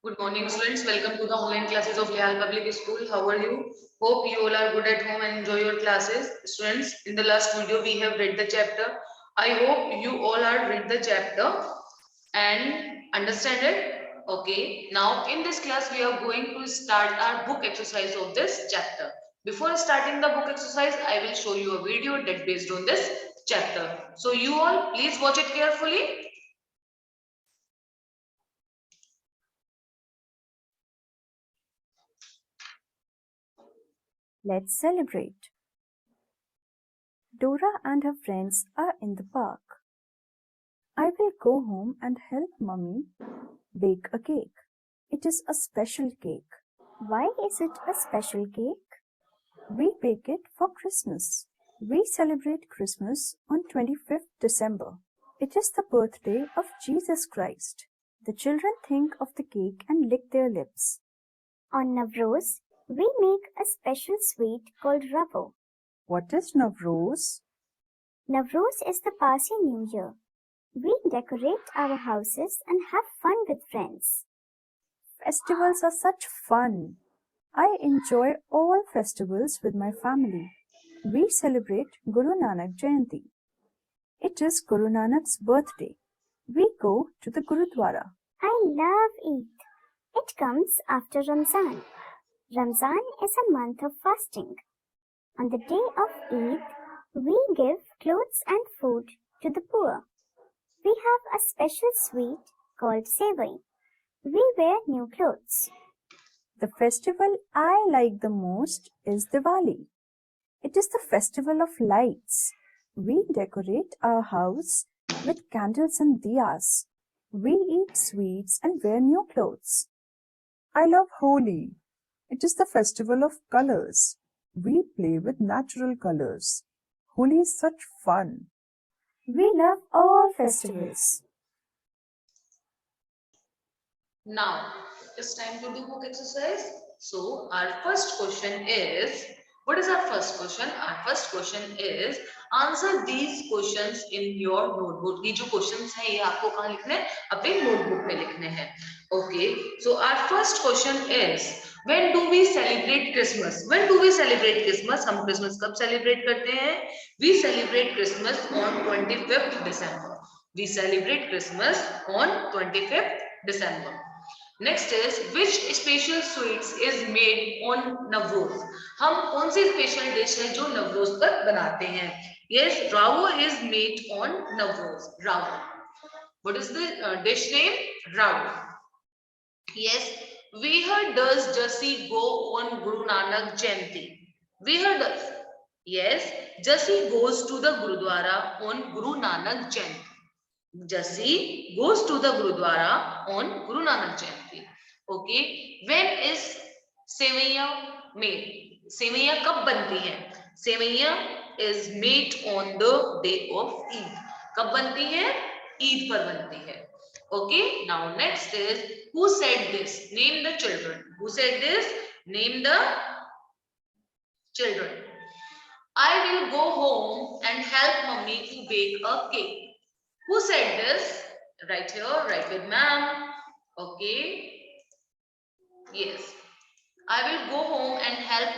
Good morning, students. Welcome to the online classes of Lehal Public School. How are you? Hope you all are good at home and enjoy your classes. Students, in the last video, we have read the chapter. I hope you all are read the chapter and understand it. Okay. Now, in this class, we are going to start our book exercise of this chapter. Before starting the book exercise, I will show you a video that based on this chapter. So, you all please watch it carefully. Let's celebrate. Dora and her friends are in the park. I will go home and help Mummy bake a cake. It is a special cake. Why is it a special cake? We bake it for Christmas. We celebrate Christmas on 25th December. It is the birthday of Jesus Christ. The children think of the cake and lick their lips. On Navroz, we make a special sweet called ravo. What is Navroz? Navroz is the Parsi New Year. We decorate our houses and have fun with friends. Festivals are such fun. I enjoy all festivals with my family. We celebrate Guru Nanak Jayanti. It is Guru Nanak's birthday. We go to the Gurudwara. I love Eid. It comes after Ramzan. Ramzan is a month of fasting. On the day of Eid, we give clothes and food to the poor. We have a special sweet called sevai. We wear new clothes. The festival I like the most is Diwali. It is the festival of lights. We decorate our house with candles and diyas. We eat sweets and wear new clothes. I love Holi. It is the festival of colors. We play with natural colors. Holi is such fun. We love all festivals. Now, it's time to do book exercise. So, our first question is, what is our first question? Our first question is, answer these questions in your notebook. ये जो questions हैं, ये आपको कहाँ लिखने हैं? अपने notebook में लिखने हैं. Okay. So, our first question is, when do we celebrate Christmas? When do we celebrate Christmas? हम Christmas कब celebrate करते हैं? We celebrate Christmas on 25th December. We celebrate Christmas on 25th December. Next is which special sweets is made on Navroz. हम कौन सी special dish है जो नवरोज पर बनाते हैं? Yes, ravo is made on Navroz. Ravo. What is the dish name? Ravo. Yes. Where does Jassi go on Guru Nanak Jayanti? Where does? Yes, Jassi goes to the Gurudwara on Guru Nanak Jayanti. Jassi goes to the Gurudwara on Guru Nanak Jayanti. Okay. When is sewaiya made? Sewaiya कब बनती है? Sewaiya is made on the day of Eid. कब बनती है? ईद पर बनती है. Okay. Now next is, who said this? Name the children. Who said this? Name the children. I will go home and help mummy to bake a cake. Who said this? Right here, right with ma'am. Okay. Yes. I will go home and help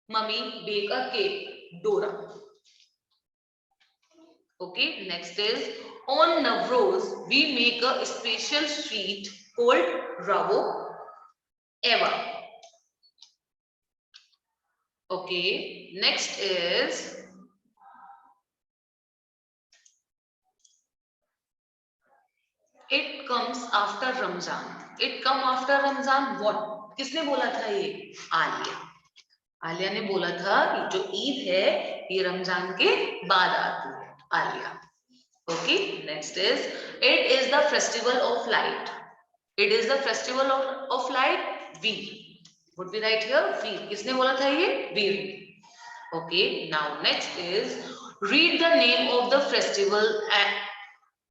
mummy bake a cake. Dora. Okay. Next is, on Navroz, we make a special sweet called Ravo. Eva. Okay. Next is, it comes after Ramzan. It come after Ramzan. What? किसने बोला था ये? आलिया. आलिया ने बोला था कि जो ईद है ये रमजान के बाद आती है. Alia. Okay. Next is, it is the festival of light. It is the festival of light. We. Would we write here? We. किसने बोला था ये? We. Okay. Now next is, read the name of the festival and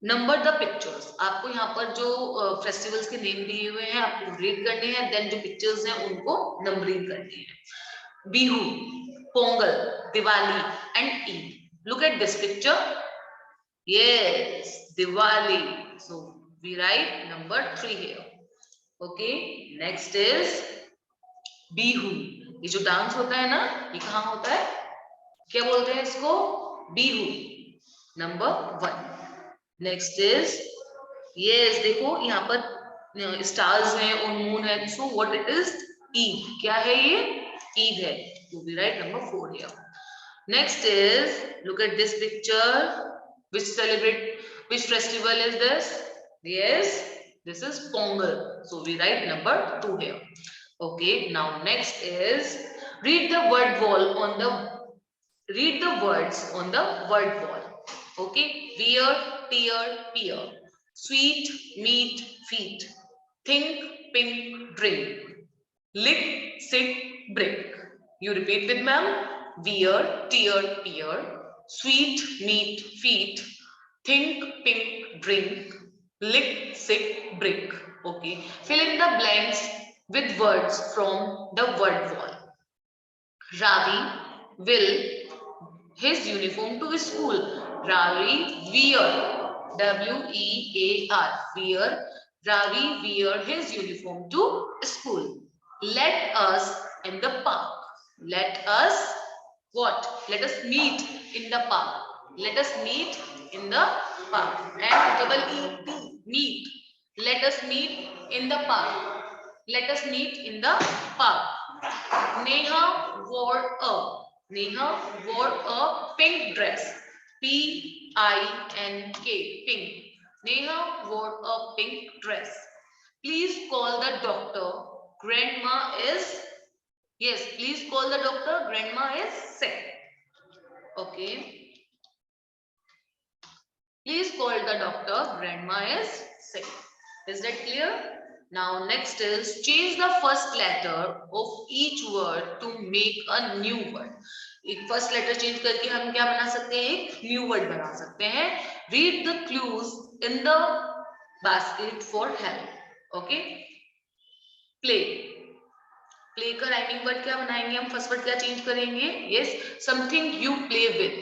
number the pictures. आपको यहाँ पर जो festivals के name दिए हुए हैं आपको रीड करने हैं. देन जो पिक्चर्स हैं उनको नंबरिंग करनी है. Bihu, Pongal, Diwali and Eid. Look at this picture. Yes, Diwali. So we write number 3 here. Okay, next is Bihu. ये जो डांस होता है ना, ये कहाँ होता है, क्या बोलते हैं इसको, Bihu, number 1। Next is, yes देखो यहाँ पर स्टार्स हैं और मून है, so what it is, Eid. क्या है ये, ईद है, to be right, number 4 here. Next is, look at this picture. Which festival is this? Yes, this is Pongal. So we write number 2 here. Okay, now next is, read the word wall on the, read the words on the word wall. Okay, wear, tear, peer. Sweet, meat, feet. Think, pink, drink. Lick, sit, brick. You repeat with ma'am. Wear, tear, peer. Sweet, meat, feet. Think, pink, drink. Lick, sit, brick. Okay. Fill in the blanks with words from the word wall. Ravi will his uniform to school. Ravi wear, W-E-A-R, wear. Ravi wear his uniform to school. Let us in the park. Let us what? Let us meet in the park. Let us meet in the park. M-E-E-T, meet. Let us meet in the park. Let us meet in the park. Neha wore a pink dress. P-I-N-K, pink. Neha wore a pink dress. Please call the doctor. Grandma is, yes, please call the doctor. Grandma is sick. Okay. Please call the doctor. Grandma is sick. Is that clear? Now next is, change the first letter of each word to make a new word. एक first letter change करके हम क्या बना सकते हैं, एक new word बना सकते हैं. Read the clues in the basket for help. Okay, play. Play का राइमिंग वर्ड क्या बनाएंगे हम, फर्स्ट वर्ड क्या चेंज करेंगे, yes, something you play with.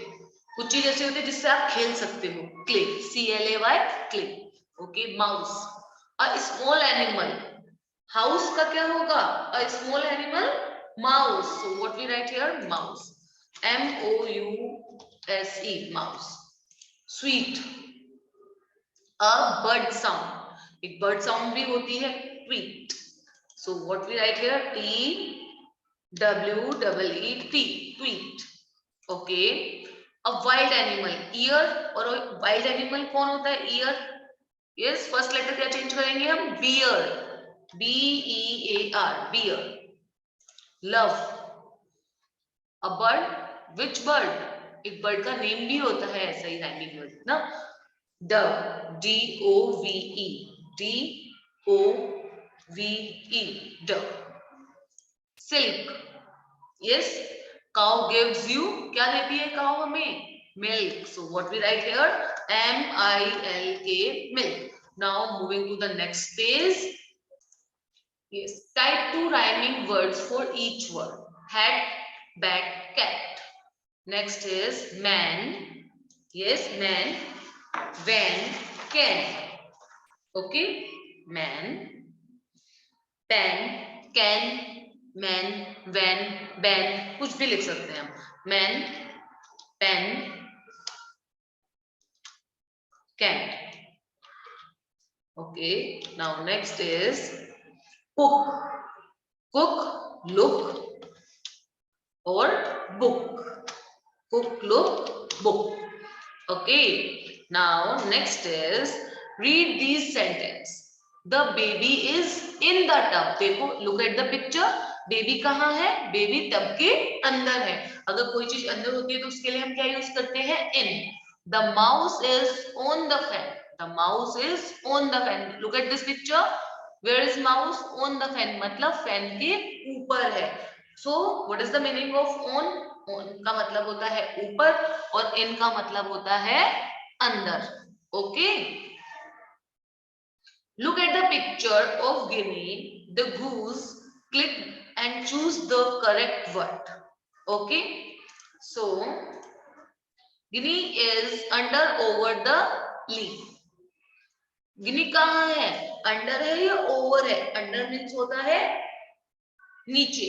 कुछ चीज ऐसे होती है जिससे आप खेल सकते हो. Clay, CLAY, clay. Okay, mouse, a small animal. House का क्या होगा, a small animal, mouse. So what we write here, mouse, MOUSE, mouse. Sweet, a bird sound. एक बर्ड साउंड भी होती है, tweet. So what we write here, TWEET, tweet. Okay, a wild animal, ear. और wild animal कौन होता है, ear. Yes, first letter क्या change करेंगे हम, bear, BEAR, bear. Love, a bird. Which bird, एक बर्ड का नेम भी होता है ऐसा ही राइमिंग वर्ड ना. Dove, DOVE, DOVE, dove. Silk, yes, cow gives you, क्या देती है काउ हमें, milk. So what we write here, MILK, milk. Now moving to the next page. Yes, type 2 rhyming words for each word. Hat, bat, cat. Next is man. Yes, man. Van, can. Okay, man. Pen, can, man, van, ban. कुछ भी लिख सकते हैं हम. Man, pen, can. Okay, now next is cook. Cook, look, or book. Cook, look, book. Okay, now next is, read these sentence. The baby is in the tub. देखो, look at the picture. Baby कहाँ है, baby tub के अंदर है. अगर कोई चीज अंदर होती है तो उसके लिए हम क्या यूज करते हैं, in. The mouse is on the fan. The mouse is on the fan. Look at this picture. Where is mouse, on the fan, मतलब फैन के ऊपर है. So what is the meaning of on? On का मतलब होता है ऊपर और in का मतलब होता है अंदर. Okay. Look at the picture of Guinea. The goose. Click and choose the correct word. Okay. So Guinea is under over the leaf. गिनी कहाँ है? अंडर है या ओवर है? अंडर मीन्स होता है नीचे.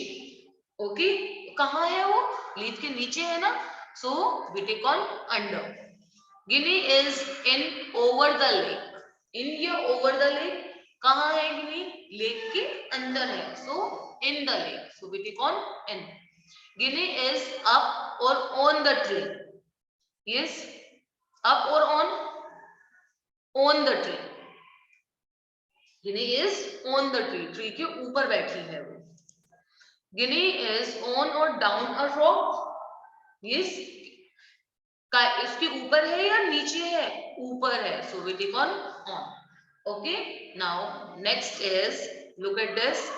ओके, कहाँ है वो? लीफ के नीचे है ना, so we take on under. Ginny is in over the lake. In या ओवर द लेक? कहाँ है गिनी? लेक के अंदर है, so in the lake, so we take on in. Ginny is up or on the tree. Yes, up or on the tree. Ginny is on the tree. Tree के ऊपर बैठी है वो. Ginny is on or down a rock. Yes, इसके ऊपर है या नीचे है? ऊपर है, so we take on on. Okay, now next is, look at this.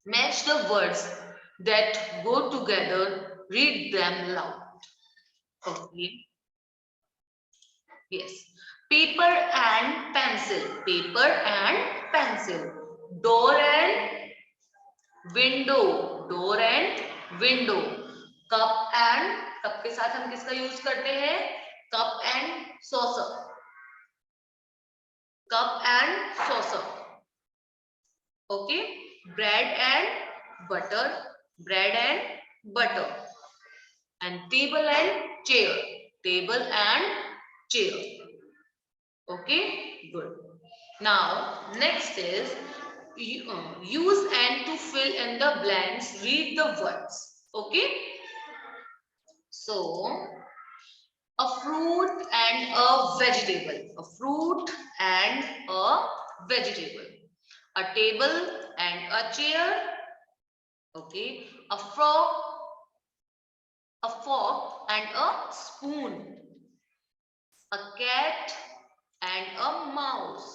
Match the words that go together. Read them loud. Okay. Yes. Paper and pencil. Paper and pencil. Door and window. Door and window. Cup and, cup के साथ हम किसका use करते हैं? Cup and saucer. Cup and saucer. Okay. Bread and butter. Bread and butter. And table and chair. Table and chair. Okay, good. Now next is use and to fill in the blanks. Read the words. Okay, so a fruit and a vegetable. A fruit and a vegetable. A table and a chair. Okay, a fork and a spoon. A cat and a mouse.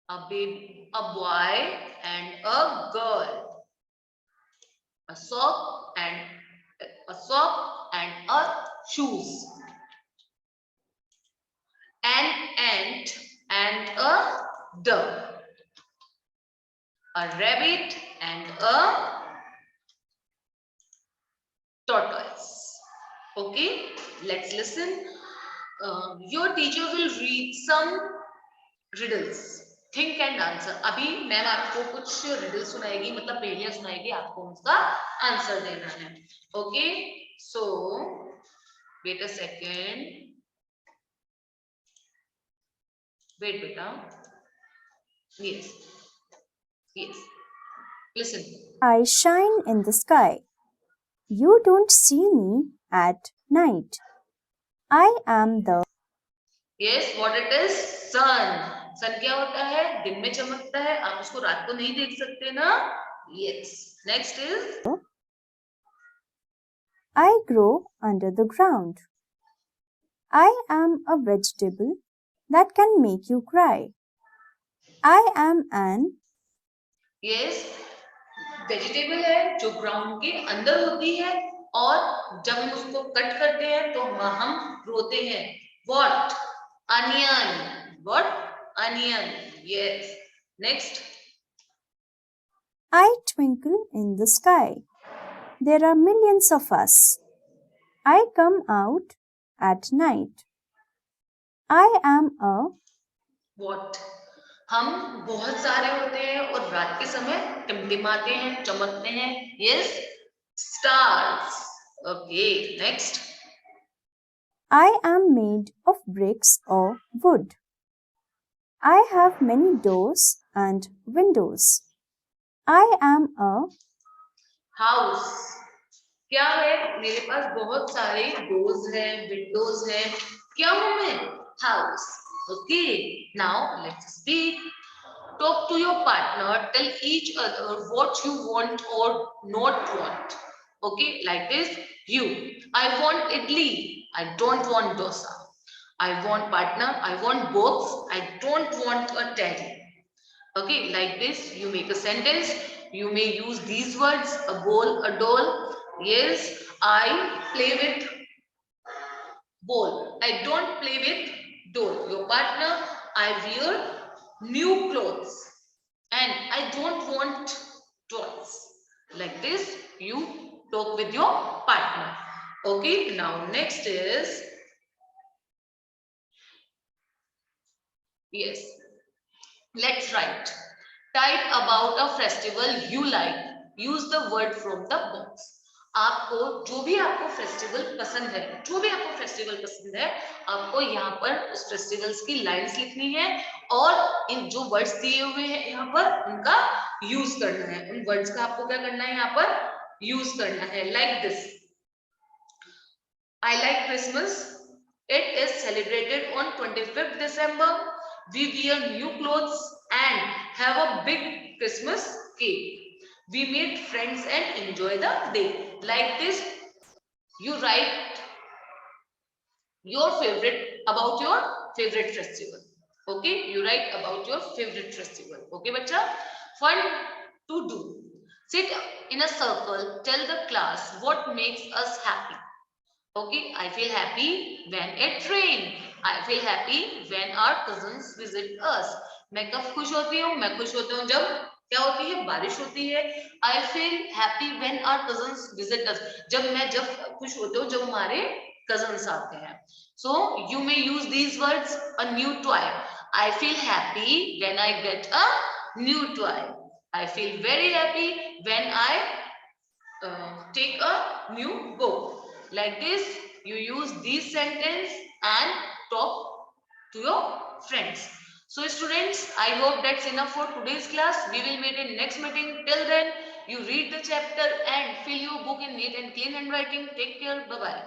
A baby, a boy and a girl. A sock and a shoes. An ant and a dove. A rabbit and a tortoise. Okay, let's listen. Your teacher will read some riddles. Think and answer. अभी ma'am आपको कुछ riddles सुनाएगी, मतलब पहेलियां सुनाएगी, आपको उसका answer देना है. Okay, so wait a second. Wait, beta. Yes, yes. Listen. I shine in the sky. You don't see me at night. I am the Yes, what it is? Sun. सन क्या होता है? दिन में चमकता है, आप उसको रात को नहीं देख सकते ना. Yes. Next is I grow under the ground. I am a vegetable that can make you cry. I am an yes, vegetable है जो ग्राउंड के अंदर होती है, और जब हम उसको कट करते हैं तो हम रोते हैं. What? Onion. What? Onion. Yes. Next. I twinkle in the sky. There are millions of us. I come out at night. I am a What? हम बहुत सारे होते हैं और रात के समय टिमटिमाते हैं, चमकते हैं. Yes. Stars. Okay. Next. I am made of bricks or wood. I have many doors and windows. I am a House. क्या है? मेरे पास बहुत सारे डोर्स हैं, विंडोज हैं. क्या हूं मैं? House. Okay, now let's speak. Talk to your partner. Tell each other what you want or not want. Okay, like this. You. I want idli. I don't want dosa. I want partner. I want books. I don't want a teddy. Okay, like this. You make a sentence. You may use these words: a bowl, a doll. Yes, I play with ball. I don't play with doll. Your partner, I wear new clothes and I don't want toys. Like this, you talk with your partner. Okay, now next is Yes. Let's write. Type about a festival you like. Use the word from the box. आपको जो भी आपको festival पसंद है, जो भी आपको festival पसंद है, आपको यहाँ पर उस फेस्टिवल्स की लाइंस लिखनी है और इन जो वर्ड्स दिए हुए हैं यहाँ पर उनका यूज करना है. उन वर्ड्स का आपको क्या करना है यहाँ पर यूज करना है. Like this. I like Christmas. It is celebrated on 25th December. We wear new clothes and have a big Christmas cake. We meet friends and enjoy the day. Like this, you write your favorite about your favorite festival. Okay, you write about your favorite festival. Okay, bacha. Fun to do. Sit in a circle. Tell the class what makes us happy. Okay, I feel happy when it rains. I feel happy when our cousins visit us. मैं कब खुश होती हूँ? मैं खुश होती हूँ जब क्या होती है? बारिश होती है. I feel happy when our cousins visit us. जब खुश होती हूँ जब हमारे cousins आते हैं. So you may use these words. A new toy. I feel happy when I get a new toy. I feel very happy when I take a new book. Like this, you use these sentence and talk to your friends. So students, I hope that's enough for today's class. We will meet in next meeting. Till then, you read the chapter and fill your book in neat and clean handwriting. Take care. Bye-bye.